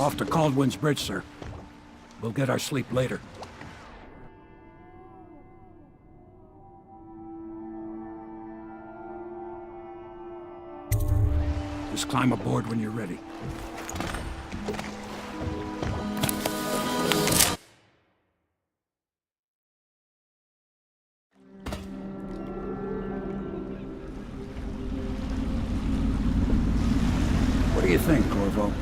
Off to Caldwin's Bridge, sir. We'll get our sleep later. Just climb aboard when you're ready. What do you think, Corvo?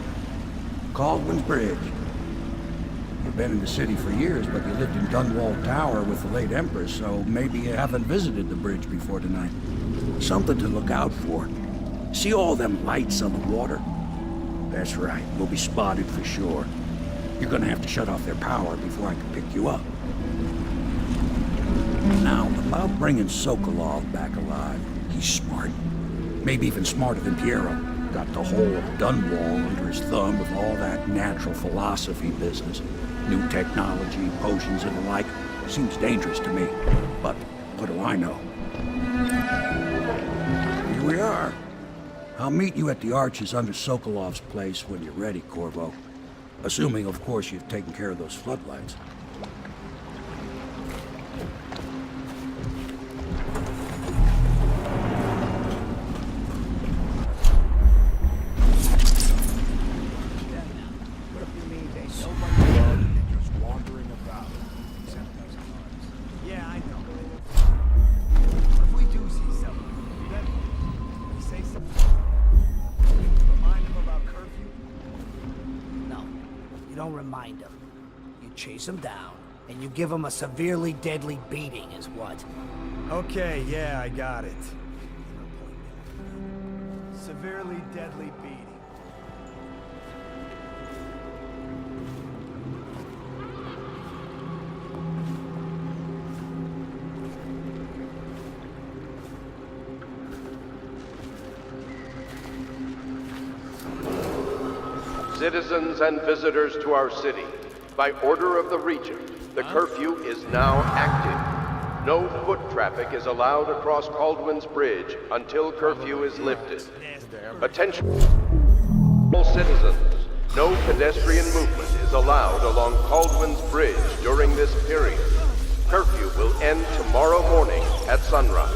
Caldwin's Bridge. You've been in the city for years, but you lived in Dunwall Tower with the late Empress, so maybe you haven't visited the bridge before tonight. Something to look out for. See all them lights on the water? That's right, we'll be spotted for sure. You're gonna have to shut off their power before I can pick you up. Now, about bringing Sokolov back alive, he's smart. Maybe even smarter than Piero. Got the whole of Dunwall under his thumb with all that natural philosophy business. New technology, potions and the like. Seems dangerous to me. But what do I know? Here we are. I'll meet you at the arches under Sokolov's place when you're ready, Corvo. Assuming, of course, you've taken care of those floodlights. Remind him. You chase him down, and you give him a severely deadly beating is what? Okay, yeah, I got it. Severely deadly beating. Citizens and visitors to our city, by order of the Regent, the curfew is now active. No foot traffic is allowed across Caldwin's Bridge until curfew is lifted. Attention, all citizens. No pedestrian movement is allowed along Caldwin's Bridge during this period. Curfew will end tomorrow morning at sunrise.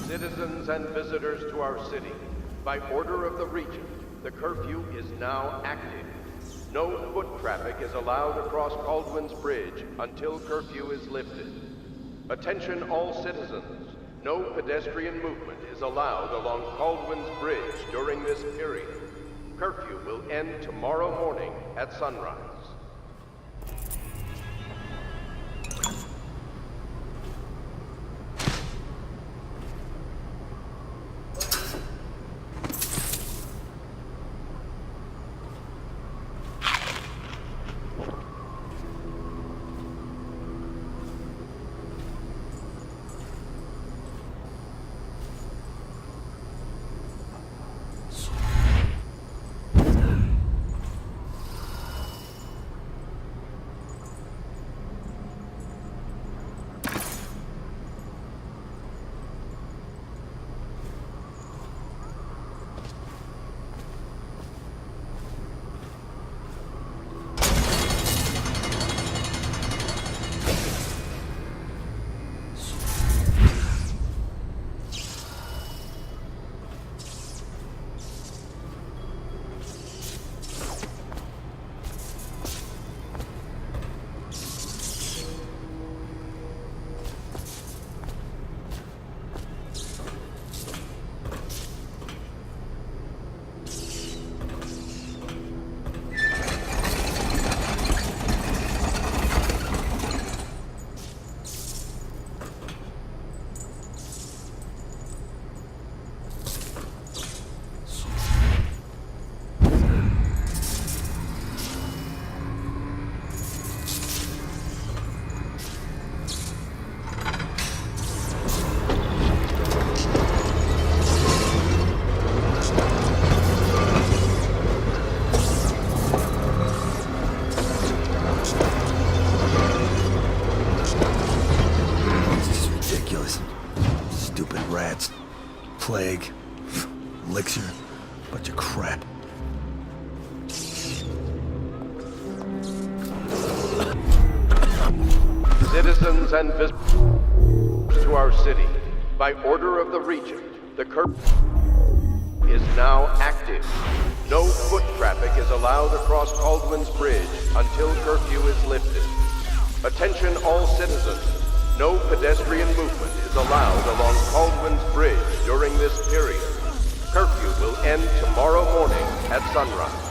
Citizens and visitors to our city, by order of the Regent, the curfew is now active. No foot traffic is allowed across Caldwin's Bridge until curfew is lifted. Attention all citizens. No pedestrian movement is allowed along Caldwell's Bridge during this period. Curfew will end tomorrow morning at sunrise. Plague. Elixir. Bunch of crap. Citizens and visitors to our city, by order of the Regent, the curfew is now active. No foot traffic is allowed across Caldwell's Bridge until curfew is lifted. Attention all citizens. No pedestrian movement is allowed along Caldwell's Bridge during this period. Curfew will end tomorrow morning at sunrise.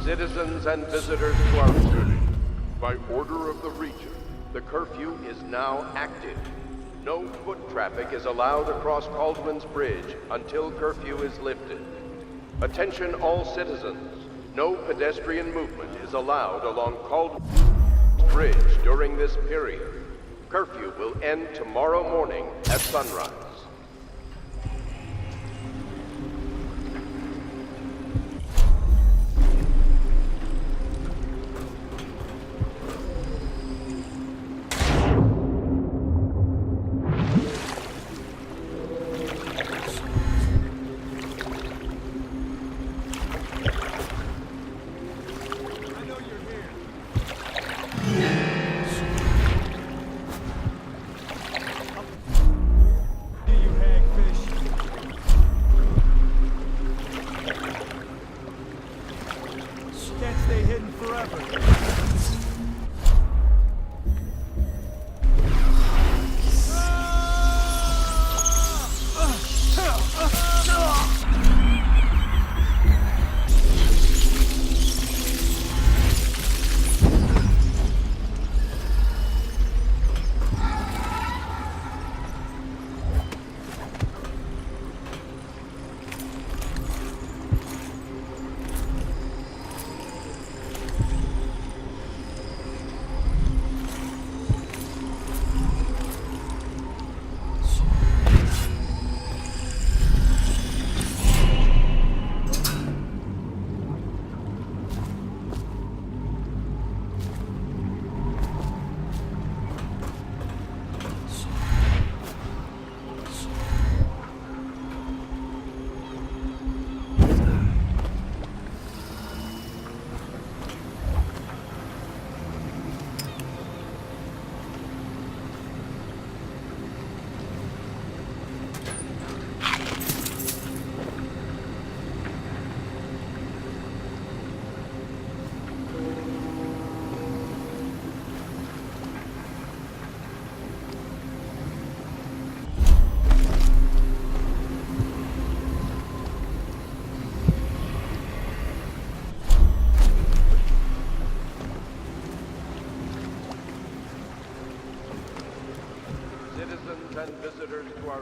Citizens and visitors to our city, by order of the Regent, the curfew is now active. No foot traffic is allowed across Caldwell's Bridge until curfew is lifted. Attention all citizens. No pedestrian movement is allowed along Caldwell's Bridge during this period. Curfew will end tomorrow morning at sunrise.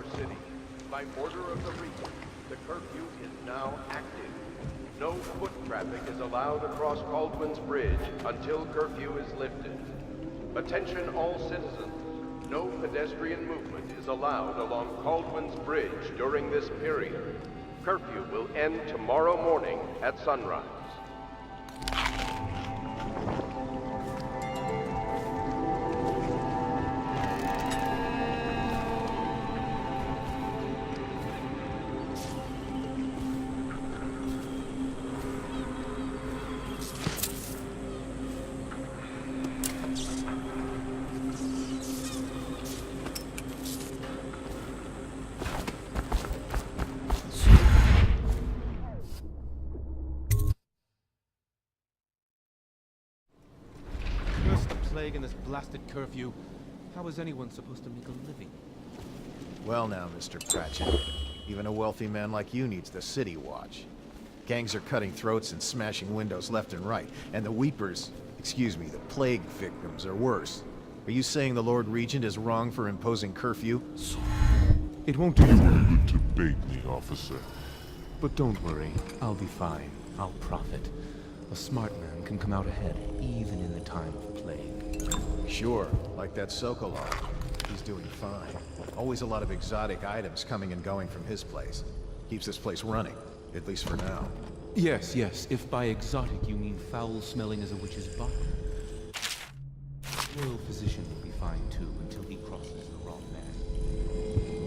our city. By order of the Regent, the curfew is now active. No foot traffic is allowed across Caldwin's Bridge until curfew is lifted. Attention all citizens. No pedestrian movement is allowed along Caldwin's Bridge during this period. Curfew will end tomorrow morning at sunrise. Curse the plague and this blasted curfew. How is anyone supposed to make a living? Well now, Mr. Pratchett, even a wealthy man like you needs the city watch. Gangs are cutting throats and smashing windows left and right, and the weepers, excuse me, the plague victims are worse. Are you saying the Lord Regent is wrong for imposing curfew? It won't do. Good to bait me, officer. But don't worry, I'll be fine. I'll profit. A smart man can come out ahead, even in the time of plague. Sure, like that Sokolov. He's doing fine. Always a lot of exotic items coming and going from his place. Keeps this place running, at least for now. Yes, yes, if by exotic you mean foul-smelling as a witch's bottom. Royal physician will be fine too, until he crosses the wrong man.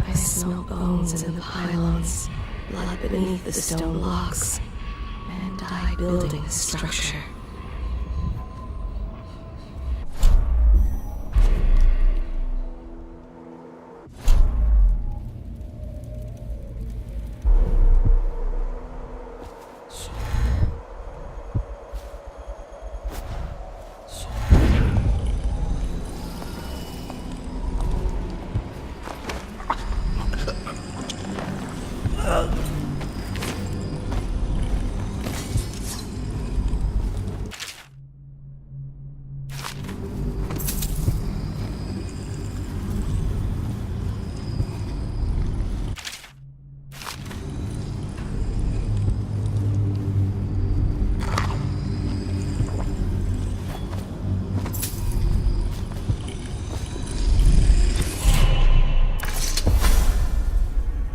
I smell bones in the pylons, blood beneath the stone blocks, men died building this structure.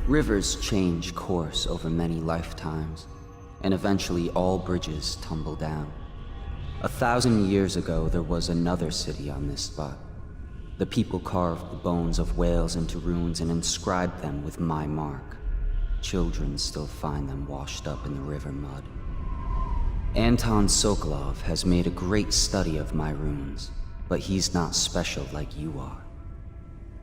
Rivers change course over many lifetimes, and eventually all bridges tumble down. 1,000 years ago, there was another city on this spot. The people carved the bones of whales into runes and inscribed them with my mark. Children still find them washed up in the river mud. Anton Sokolov has made a great study of my runes, but he's not special like you are.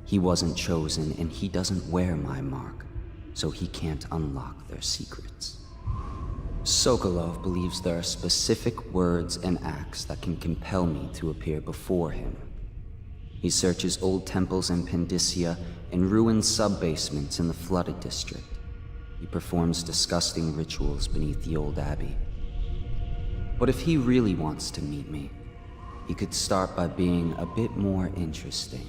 He wasn't chosen, and he doesn't wear my mark, so he can't unlock their secrets. Sokolov believes there are specific words and acts that can compel me to appear before him. He searches old temples in Pendicia and ruined sub-basements in the flooded district. He performs disgusting rituals beneath the old abbey. But if he really wants to meet me, he could start by being a bit more interesting.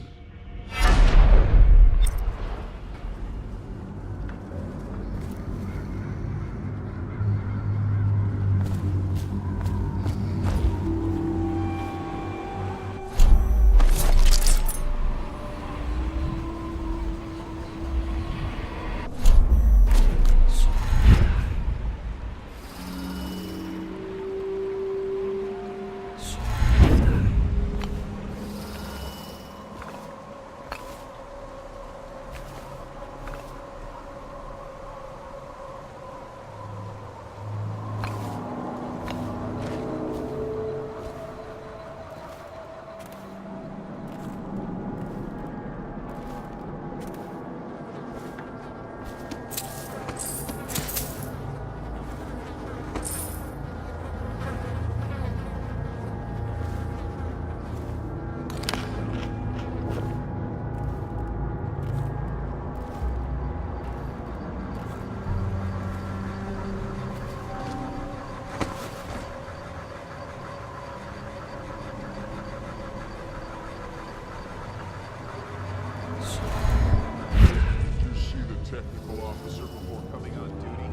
Technical officer before coming on duty.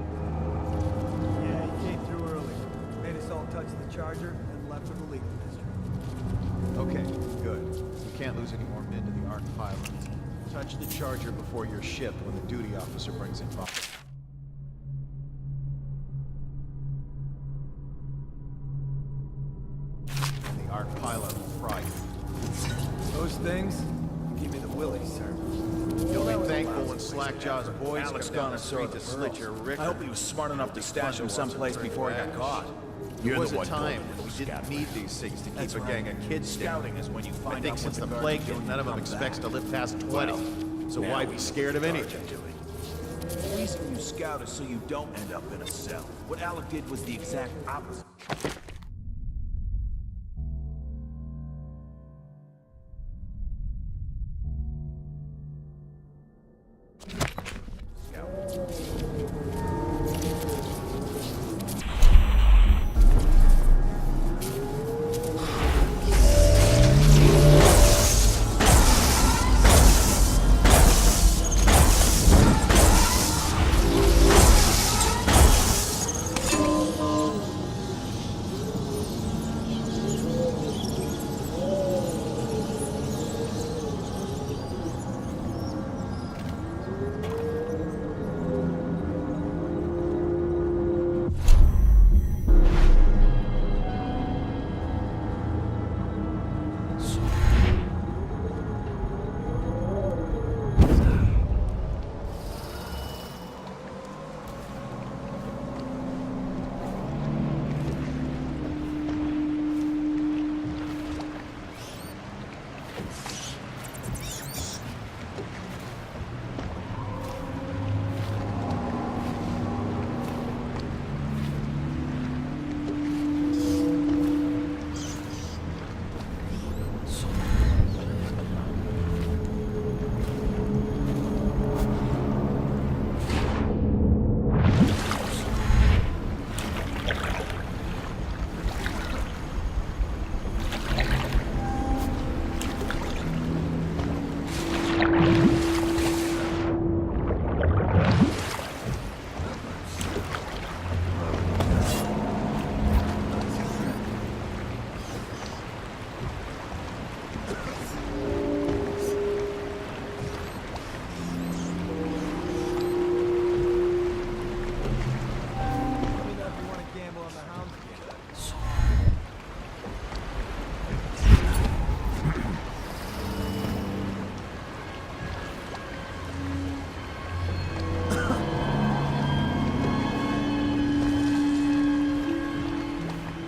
Yeah, he came through early. Made us all touch the charger and left for the legal district. Okay, good. We can't lose any more men to the Arc pylons. Touch the charger before you're shipped when the duty officer brings in buffer. And the Arc pylon will fry you. Those things give me the willies, sir. You'll be thankful when Slackjaw's boys come down the street to slit your rick. I hope he was smart enough to stash them someplace before he got caught. There was a time when we didn't need these things to keep a gang of kids Scouting down. is when you I find think out since the what the plague guards hit, doing none of them come expects back. to live past 20. So why be scared of anything? The reason you scout is so you don't end up in a cell. What Alec did was the exact opposite.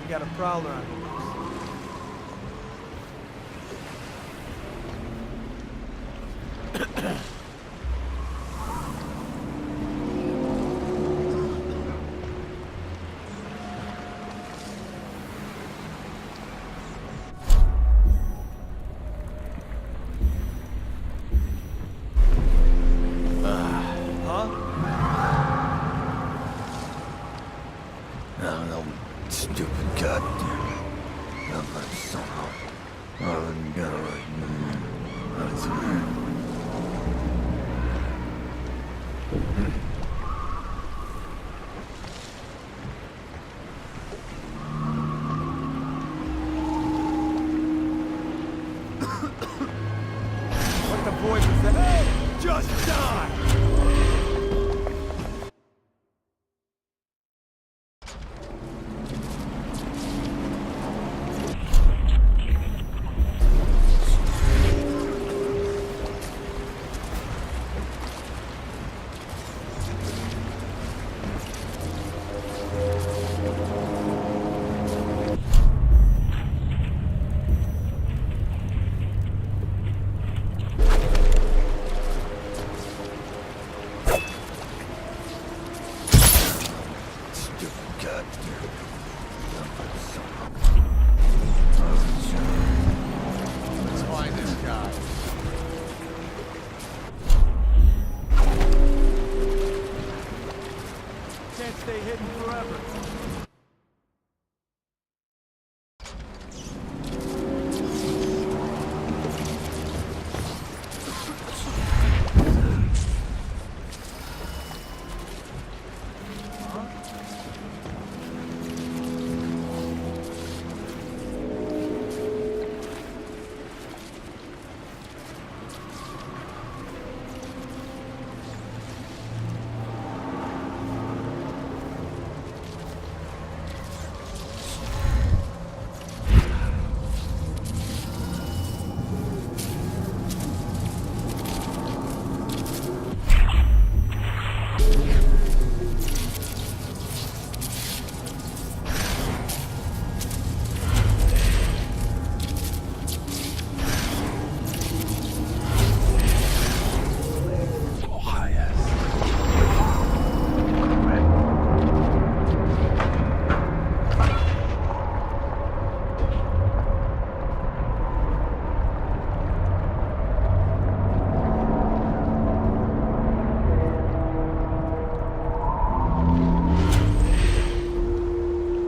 Got a prowler on the loose. No, stupid goddamn. What the void was that? Hey! Just die! Let's find this guy. Can't stay hidden forever.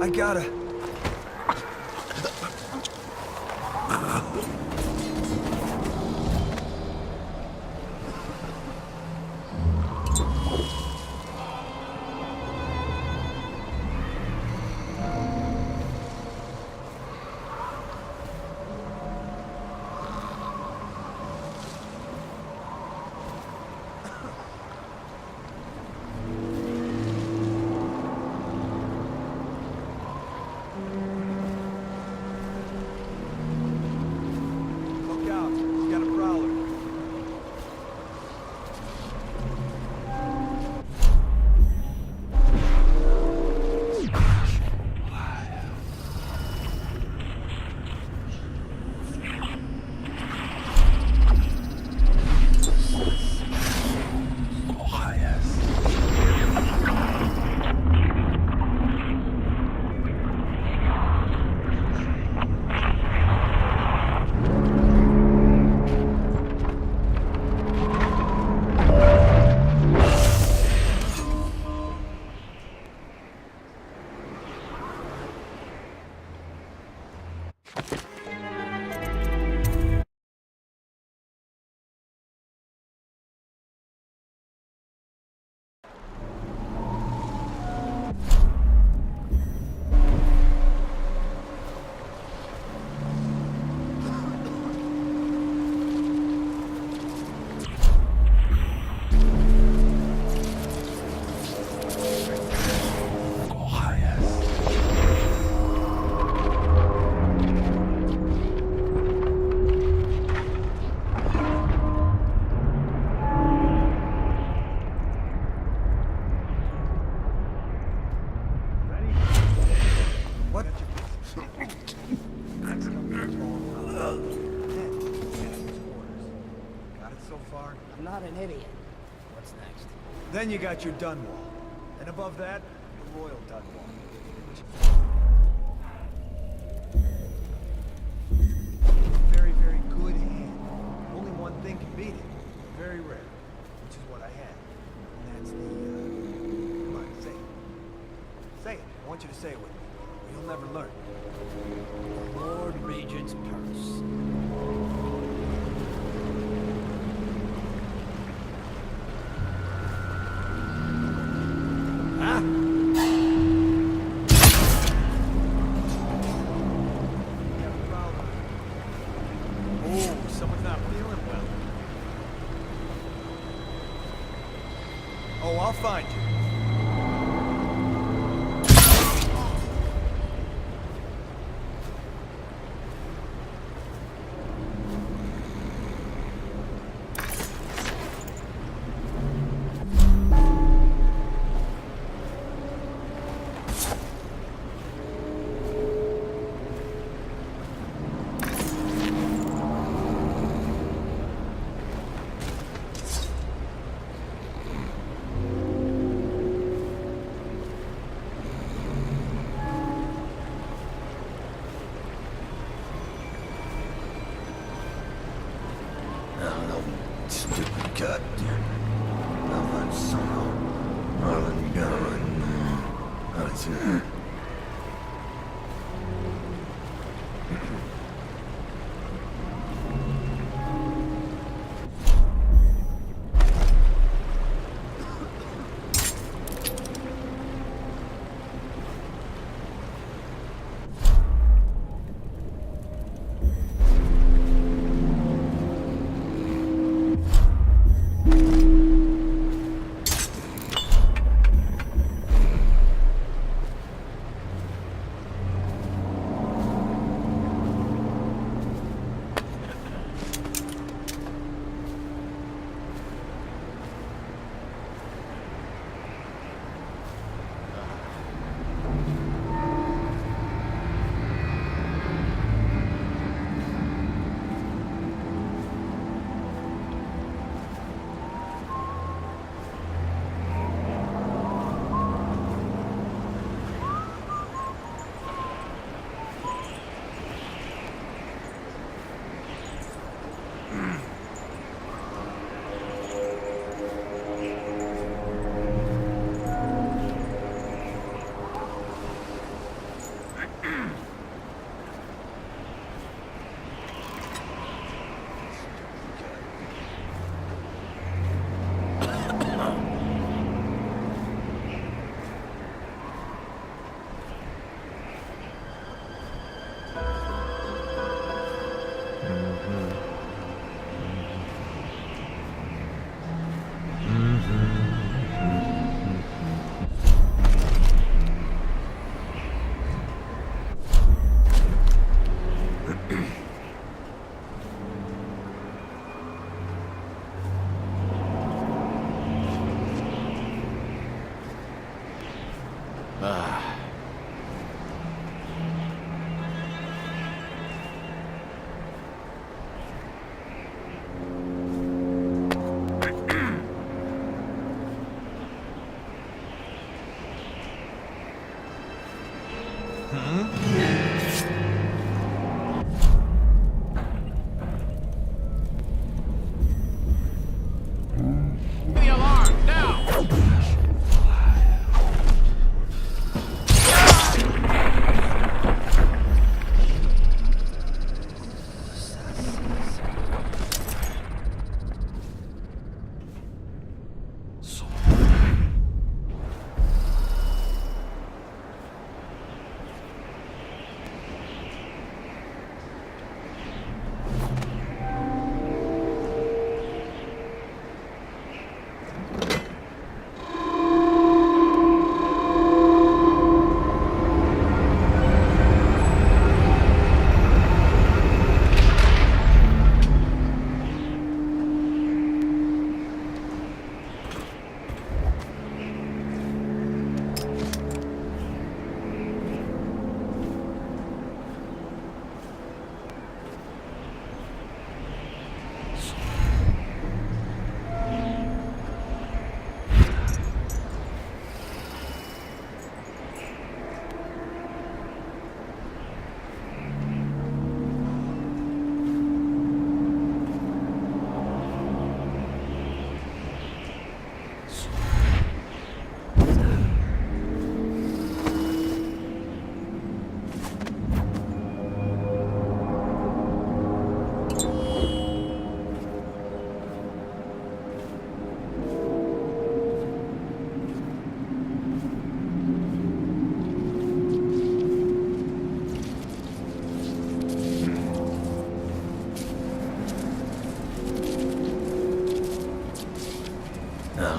I gotta... Look out, he's got a prowler. What? Got it so far? I'm not an idiot. What's next? Then you got your Dunwall. And above that, the Royal Dunwall. Very, very good hand. Only one thing can beat it. Very rare. Which is what I had. And that's the, come on, say it. Say it. I want you to say it with me. You'll never learn. Lord Regent's purse. Huh? Oh, someone's not feeling well. Oh, I'll find you. Stupid goddamn. I'm somehow. Ah. The alarm, now!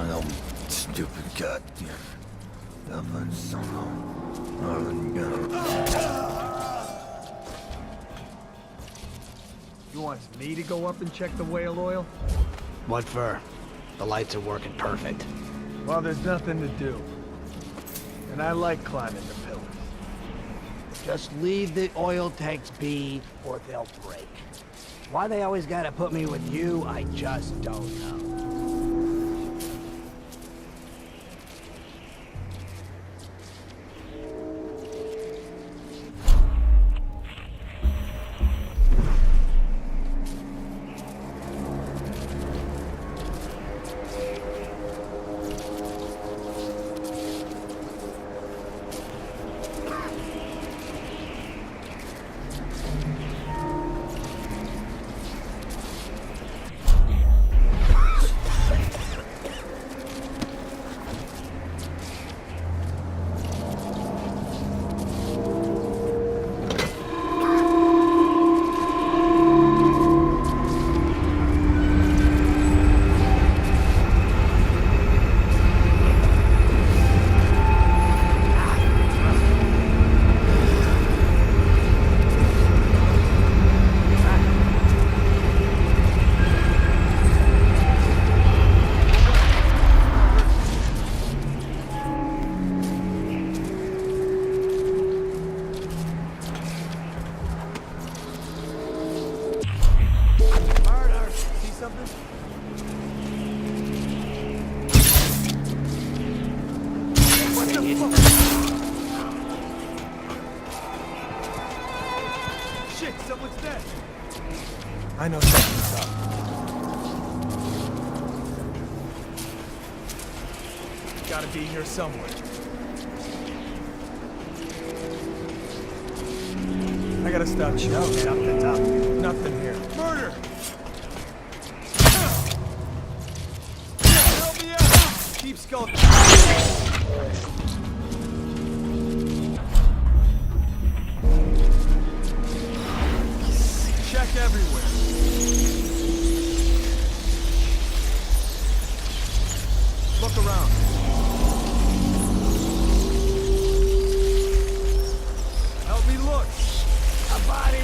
No, stupid goddamn. Dapat somehow. You want me to go up and check the whale oil? What for? The lights are working perfect. Well, there's nothing to do. And I like climbing the pillars. Just leave the oil tanks be, or they'll break. Why they always gotta put me with you, I just don't know. Shit, someone's dead. I know something's up. Gotta be here somewhere. I gotta stop you. Something's up. Nothing here. Murder! Help me out! Keep skulking. Check everywhere. Look around. Help me look. A body.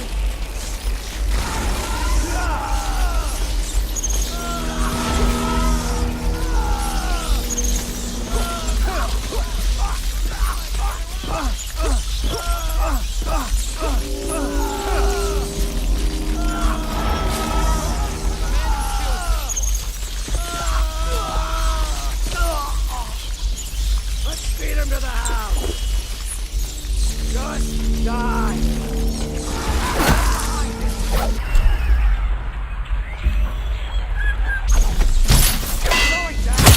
Let's feed him to the house. Just die. Going down.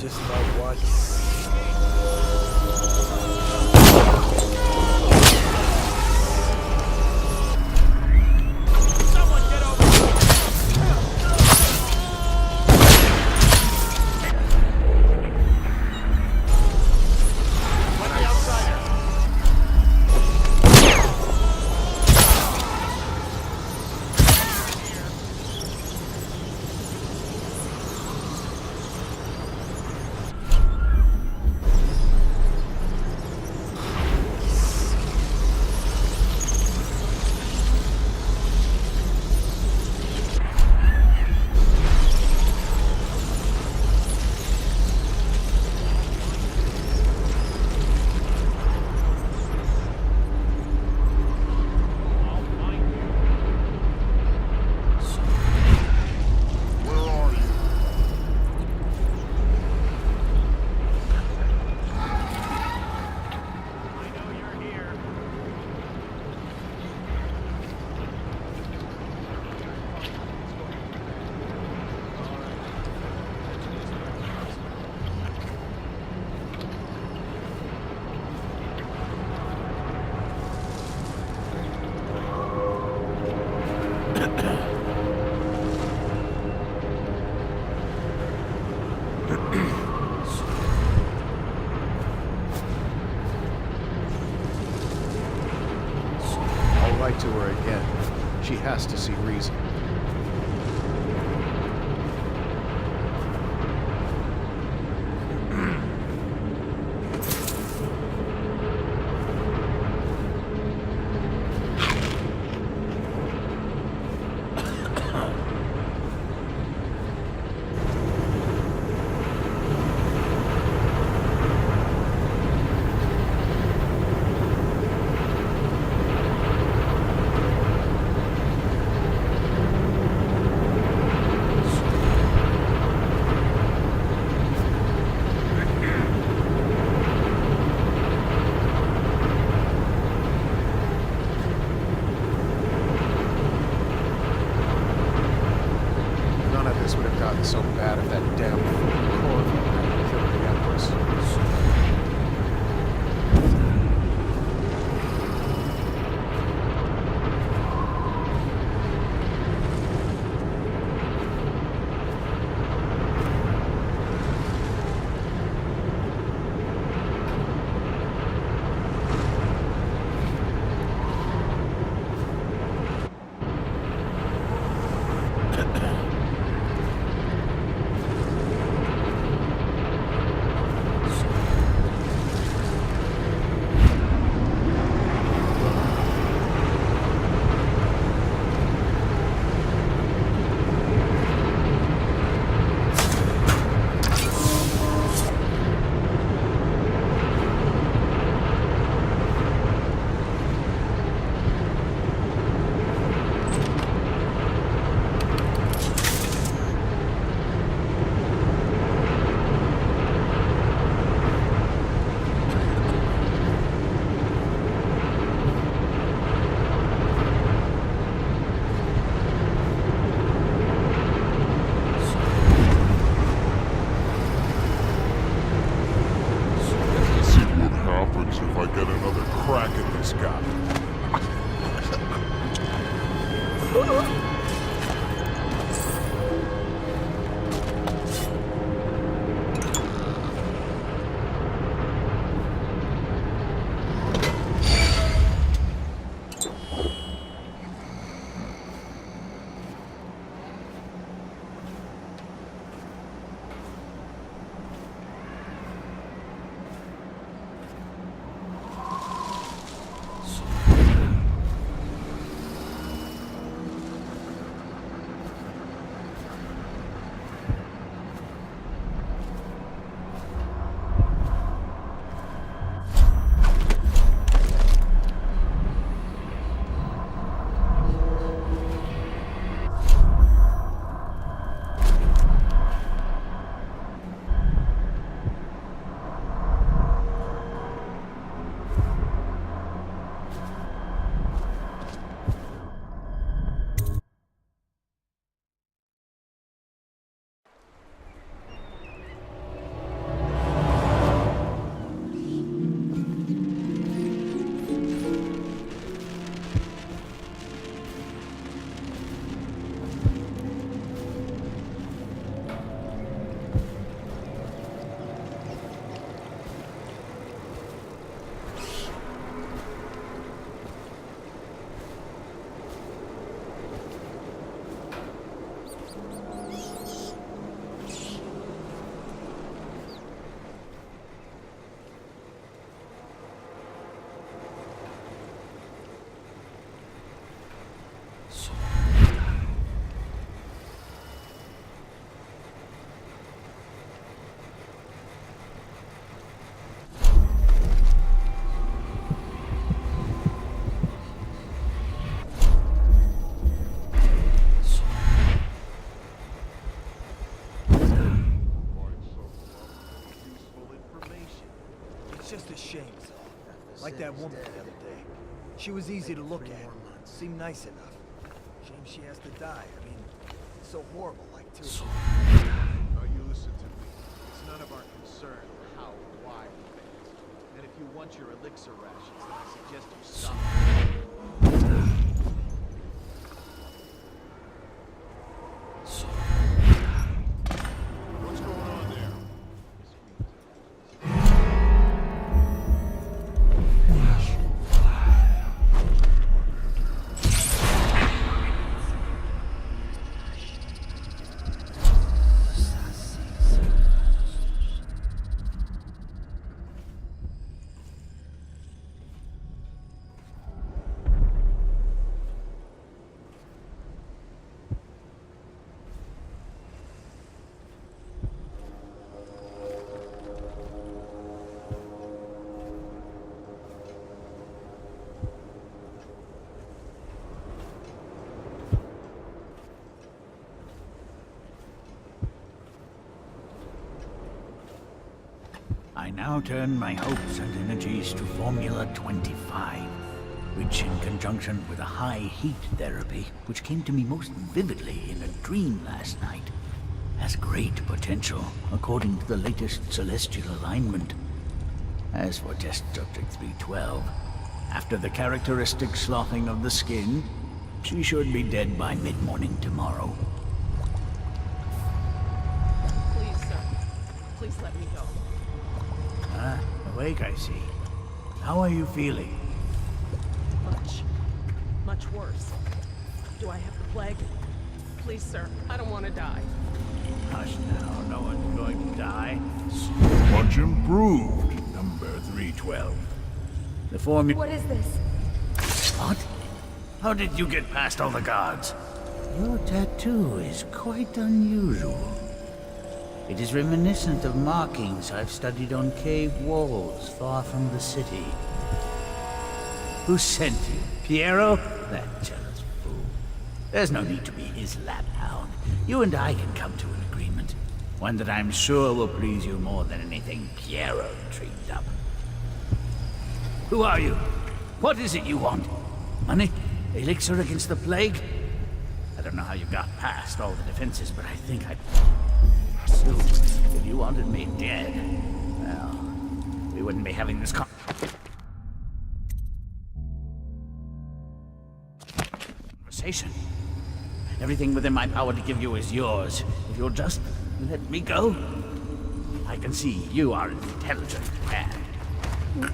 just about what? I'll write to her again. She has to see reason. None of this would have gotten so bad if that damn fool Corvo hadn't killed the Empress. If I get another crack at this guy. like that woman the other day. She was easy to look at. Seemed nice enough. Shame she has to die. I mean, it's so horrible, like, too. Oh, you listen to me. It's none of our concern how or why we failed. And if you want your elixir rations, then I suggest you stop. What's going on there? I now turn my hopes and energies to Formula 25, which in conjunction with a high heat therapy, which came to me most vividly in a dream last night, has great potential according to the latest celestial alignment. As for test subject 312, after the characteristic sloughing of the skin, she should be dead by mid-morning tomorrow. Please, sir. Please let me go. Ah, awake, I see. How are you feeling? Much worse. Do I have the plague? Please, sir. I don't want to die. Hush now, no one's going to die. Much improved, number 312. The formula... What is this? What? How did you get past all the guards? Your tattoo is quite unusual. It is reminiscent of markings I've studied on cave walls far from the city. Who sent you? Piero? That jealous fool. There's no need to be his laphound. You and I can come to an agreement. One that I'm sure will please you more than anything Piero dreamed up. Who are you? What is it you want? Money? Elixir against the plague? I don't know how you got past all the defenses, but I think I'd... So, if you wanted me dead, well, we wouldn't be having this conversation. Everything within my power to give you is yours. If you'll just let me go. I can see you are an intelligent man.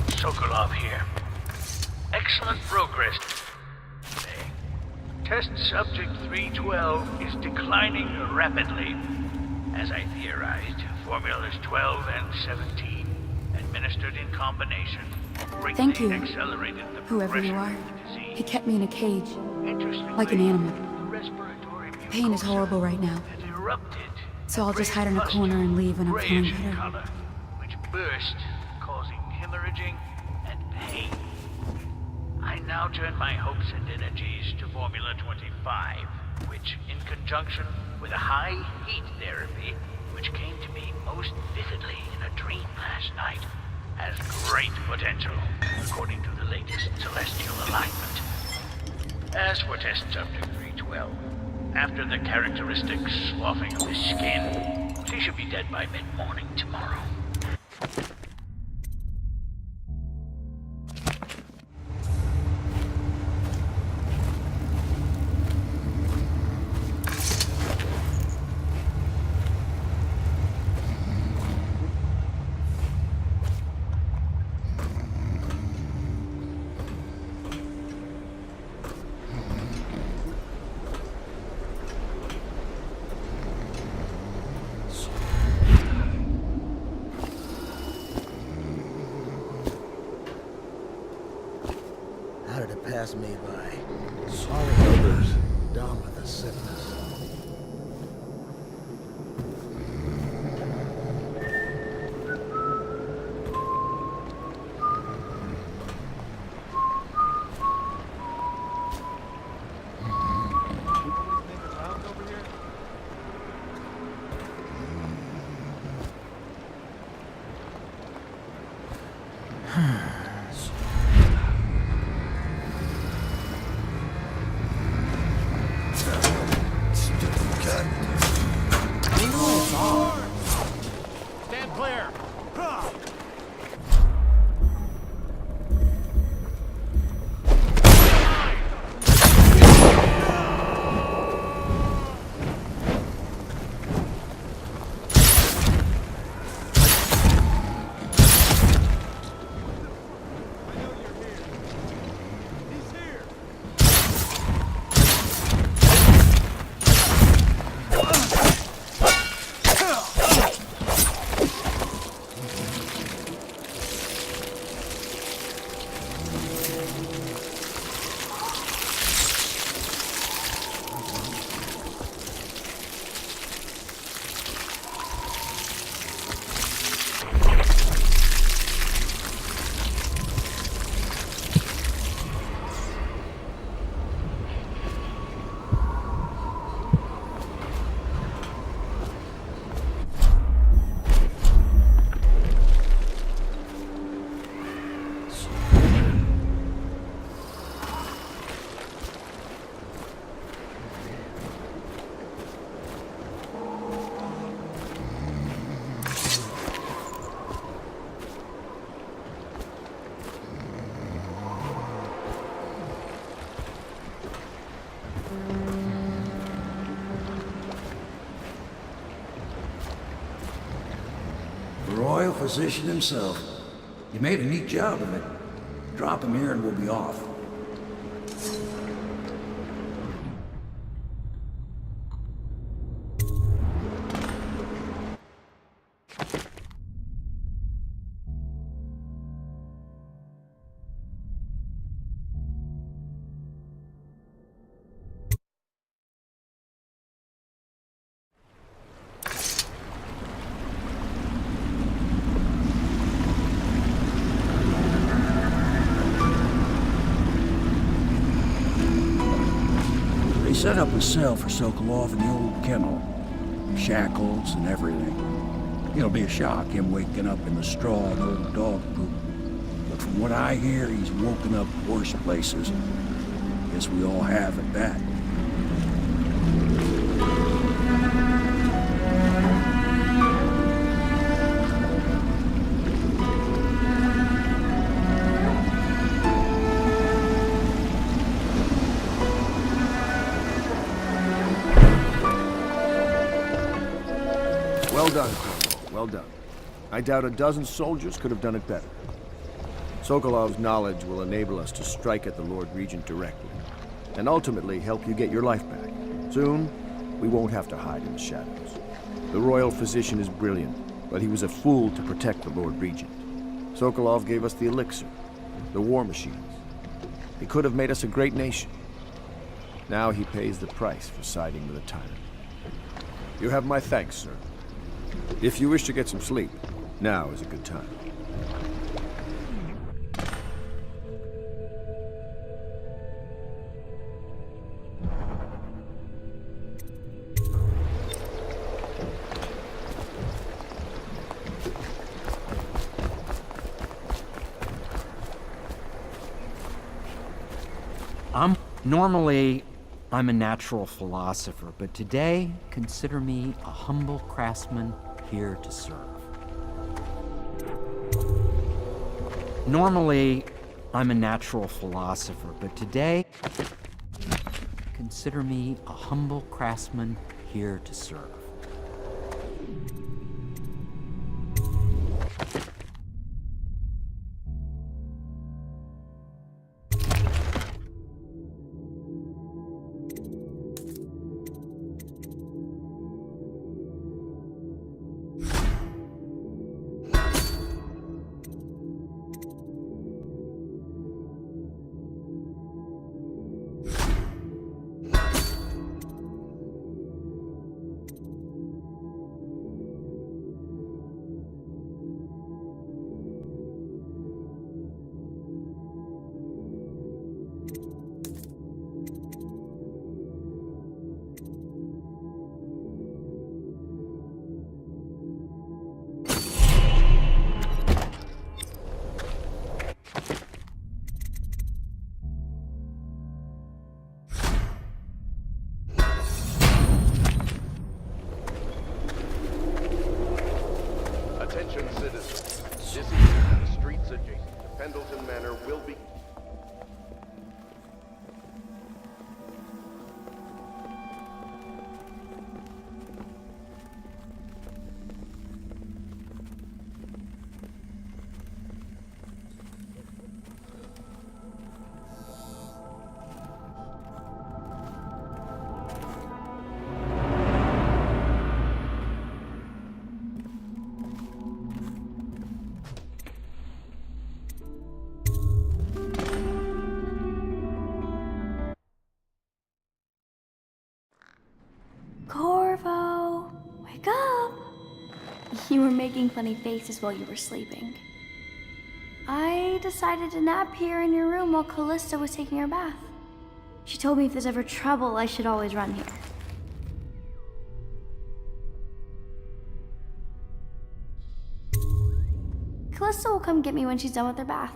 Sokolov here. Excellent progress. Test subject 312 is declining rapidly. As I theorized, formulas 12 and 17, administered in combination, greatly Thank you, accelerated the whoever you progression are. of the disease. He kept me in a cage, Interestingly, like an animal. the respiratory The pain is mucosa horrible right now, had erupted, so I'll just hide in a greyish corner and leave when I'm feeling grayish in better. color, which burst, causing hemorrhaging and pain. I now turn my hopes and energies to Formula 25, which, in conjunction with a high heat therapy, which came to me most vividly in a dream last night, has great potential, according to the latest celestial alignment. As for test subject 312, after the characteristic sloughing of his skin, she should be dead by mid-morning tomorrow. pass me by. All the others down with the sickness. Stand clear! The royal physician himself. You made a neat job of it. Drop him here and we'll be off. They set up a cell for Sokolov in the old kennel. Shackles and everything. It'll be a shock, him waking up in the straw and old dog poop. But from what I hear, he's woken up worse places. Guess we all have at that. Well done, Colonel. Well done. I doubt a dozen soldiers could have done it better. Sokolov's knowledge will enable us to strike at the Lord Regent directly, and ultimately help you get your life back. Soon, we won't have to hide in the shadows. The royal physician is brilliant, but he was a fool to protect the Lord Regent. Sokolov gave us the elixir, the war machines. He could have made us a great nation. Now he pays the price for siding with a tyrant. You have my thanks, sir. If you wish to get some sleep, now is a good time. Normally, I'm a natural philosopher, but today, consider me a humble craftsman here to serve. Normally, I'm a natural philosopher, but today, consider me a humble craftsman here to serve. citizens. This evening, the streets adjacent to Pendleton Manor will be... Corvo, wake up! You were making funny faces while you were sleeping. I decided to nap here in your room while Callista was taking her bath. She told me if there's ever trouble, I should always run here. Callista will come get me when she's done with her bath.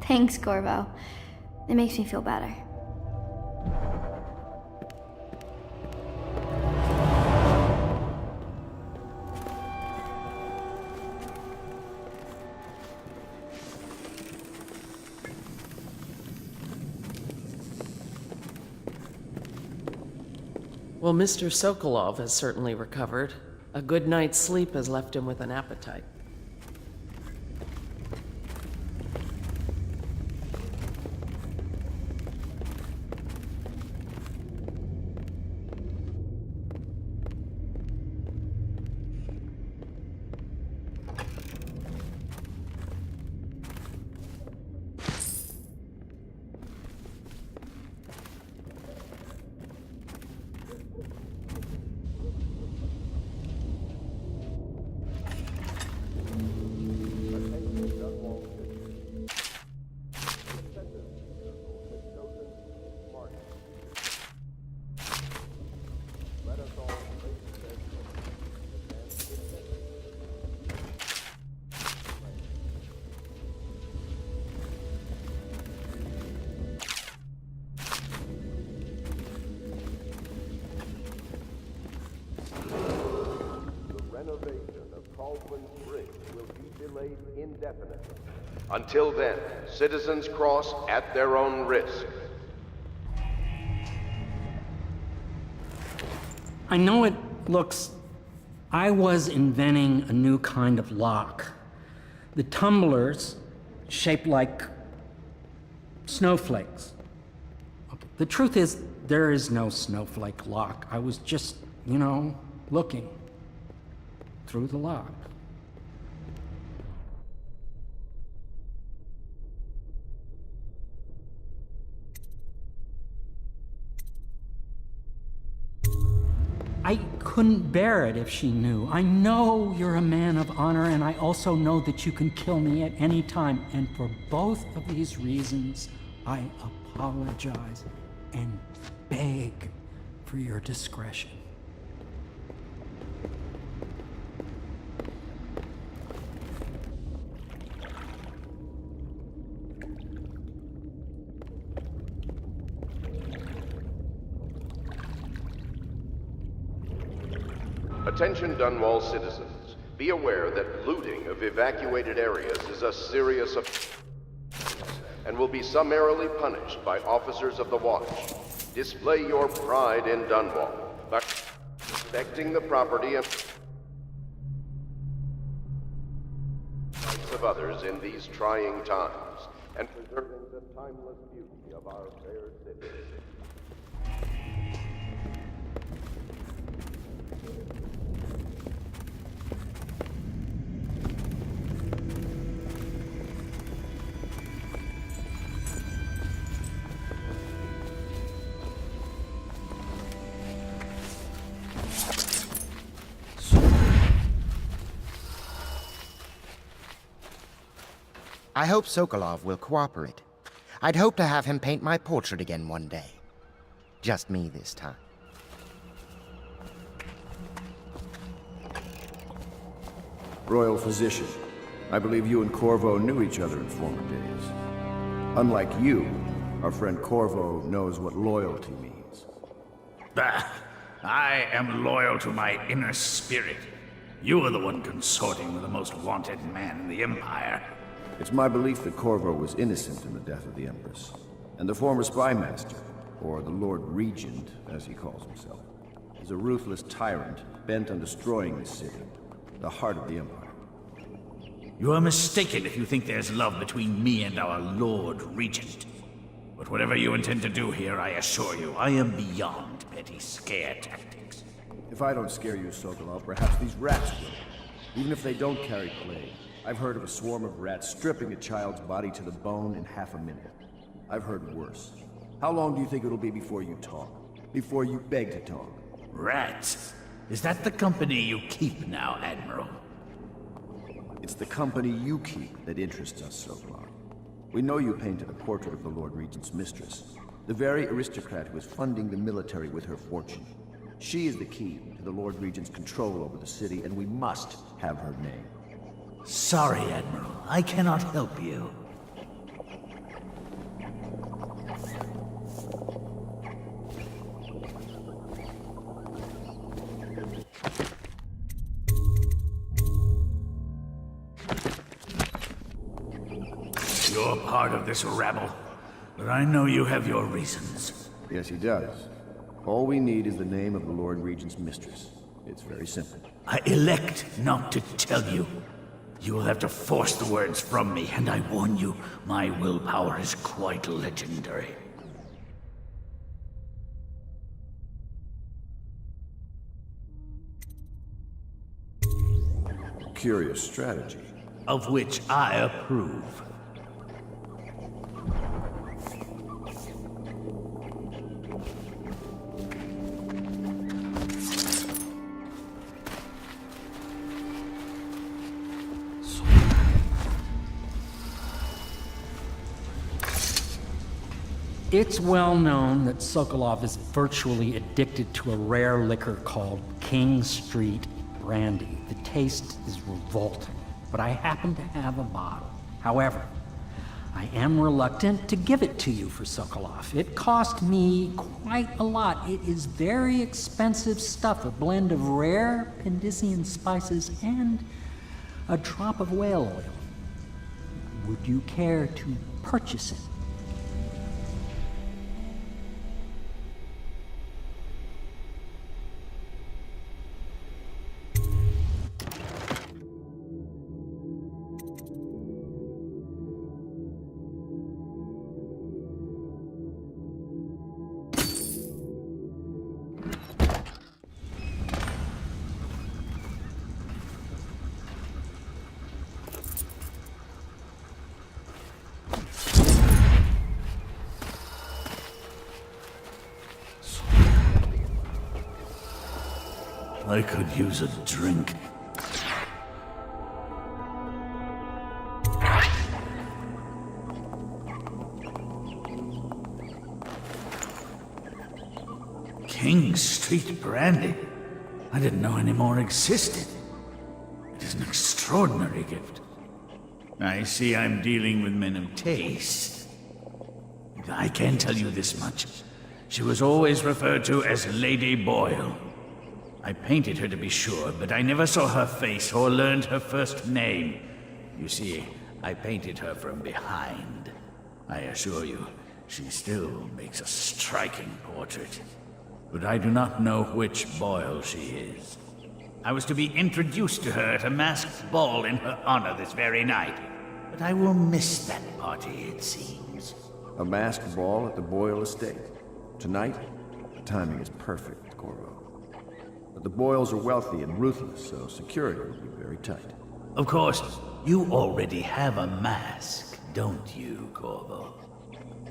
Thanks, Corvo. It makes me feel better. Well, Mr. Sokolov has certainly recovered. A good night's sleep has left him with an appetite. Indefinitely. Until then, citizens cross at their own risk. I know it looks... I was inventing a new kind of lock. The tumblers, shaped like snowflakes. The truth is, there is no snowflake lock. I was just, looking through the lock. I couldn't bear it if she knew. I know you're a man of honor, and I also know that you can kill me at any time. And for both of these reasons, I apologize and beg for your discretion. Attention Dunwall citizens. Be aware that looting of evacuated areas is a serious offense and will be summarily punished by officers of the Watch. Display your pride in Dunwall by protecting the property and rights of others in these trying times and preserving the timeless beauty of our fair city. I hope Sokolov will cooperate. I'd hope to have him paint my portrait again one day. Just me this time. Royal Physician, I believe you and Corvo knew each other in former days. Unlike you, our friend Corvo knows what loyalty means. Bah! I am loyal to my inner spirit. You are the one consorting with the most wanted man in the Empire. It's my belief that Corvo was innocent in the death of the Empress. And the former spy master, or the Lord Regent, as he calls himself, is a ruthless tyrant bent on destroying this city, the heart of the Empire. You are mistaken if you think there's love between me and our Lord Regent. But whatever you intend to do here, I assure you, I am beyond petty scare tactics. If I don't scare you, Sokolov, perhaps these rats will. Even if they don't carry plague, I've heard of a swarm of rats stripping a child's body to the bone in half a minute. I've heard worse. How long do you think it'll be before you talk? Before you beg to talk? Rats? Is that the company you keep now, Admiral? It's the company you keep that interests us, Sokolov. We know you painted a portrait of the Lord Regent's mistress, the very aristocrat who is funding the military with her fortune. She is the key to the Lord Regent's control over the city, and we must have her name. Sorry, Admiral. I cannot help you. You're part of this rabble, but I know you have your reasons. Yes, he does. All we need is the name of the Lord Regent's mistress. It's very simple. I elect not to tell you. You will have to force the words from me, and I warn you, my willpower is quite legendary. Curious strategy. Of which I approve. It's well known that Sokolov is virtually addicted to a rare liquor called King Street Brandy. The taste is revolting, but I happen to have a bottle. However, I am reluctant to give it to you for Sokolov. It cost me quite a lot. It is very expensive stuff, a blend of rare Pendician spices and a drop of whale oil. Would you care to purchase it? I could use a drink. King Street Brandy? I didn't know any more existed. It is an extraordinary gift. I see I'm dealing with men of taste. I can tell you this much. She was always referred to as Lady Boyle. I painted her to be sure, but I never saw her face or learned her first name. You see, I painted her from behind. I assure you, she still makes a striking portrait. But I do not know which Boyle she is. I was to be introduced to her at a masked ball in her honor this very night. But I will miss that party, it seems. A masked ball at the Boyle estate. Tonight? The timing is perfect, Corvo. But the Boyles are wealthy and ruthless, so security will be very tight. Of course, you already have a mask, don't you, Corvo?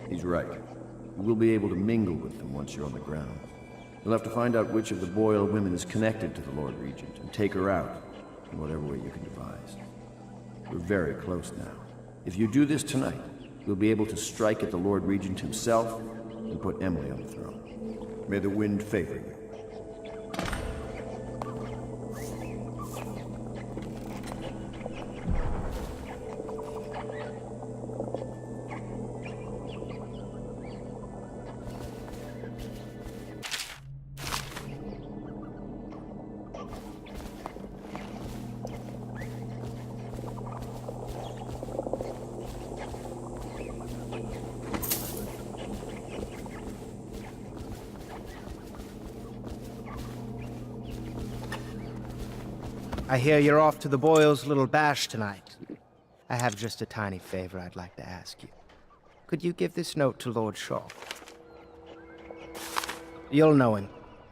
He's right. You will be able to mingle with them once you're on the ground. You'll have to find out which of the Boyle women is connected to the Lord Regent and take her out in whatever way you can devise. We're very close now. If you do this tonight, you'll be able to strike at the Lord Regent himself and put Emily on the throne. May the wind favor you. I hear you're off to the Boyles' little bash tonight. I have just a tiny favor I'd like to ask you. Could you give this note to Lord Shaw? You'll know him.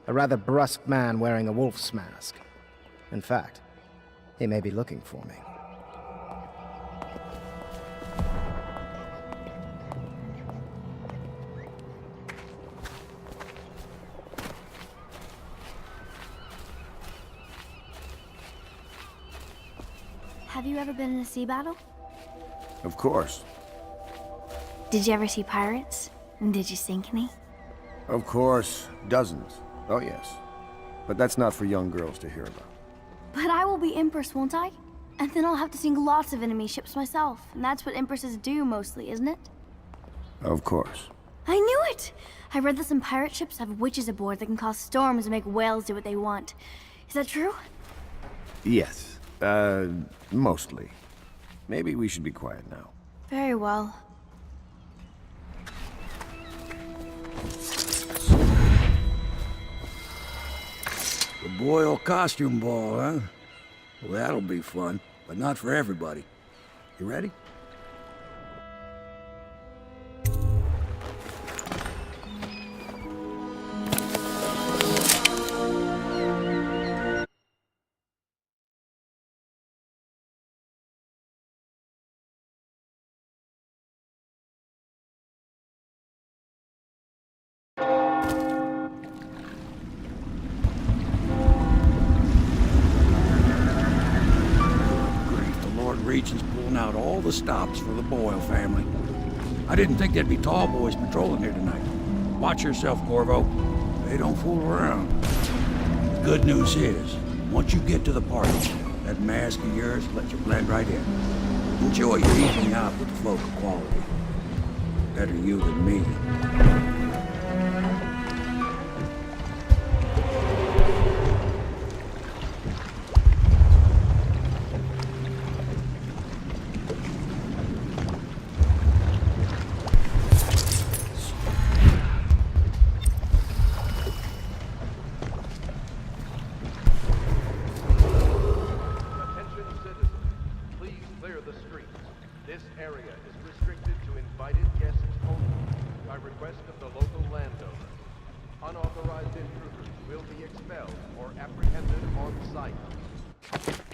A rather brusque man wearing a wolf's mask. In fact, he may be looking for me. Have you ever been in a sea battle? Of course. Did you ever see pirates? And did you sink any? Of course. Dozens. Oh, yes. But that's not for young girls to hear about. But I will be Empress, won't I? And then I'll have to sink lots of enemy ships myself. And that's what Empresses do mostly, isn't it? Of course. I knew it! I read that some pirate ships have witches aboard that can cause storms and make whales do what they want. Is that true? Yes. Mostly. Maybe we should be quiet now. Very well. The Boyle costume ball, huh? Well, that'll be fun, but not for everybody. You ready? Regent's pulling out all the stops for the Boyle family. I didn't think there'd be tall boys patrolling here tonight. Watch yourself, Corvo. They don't fool around. The good news is, once you get to the party, that mask of yours lets you blend right in. Enjoy your evening out with folk of quality. Better you than me. This area is restricted to invited guests only, by request of the local landowner. Unauthorized intruders will be expelled or apprehended on site.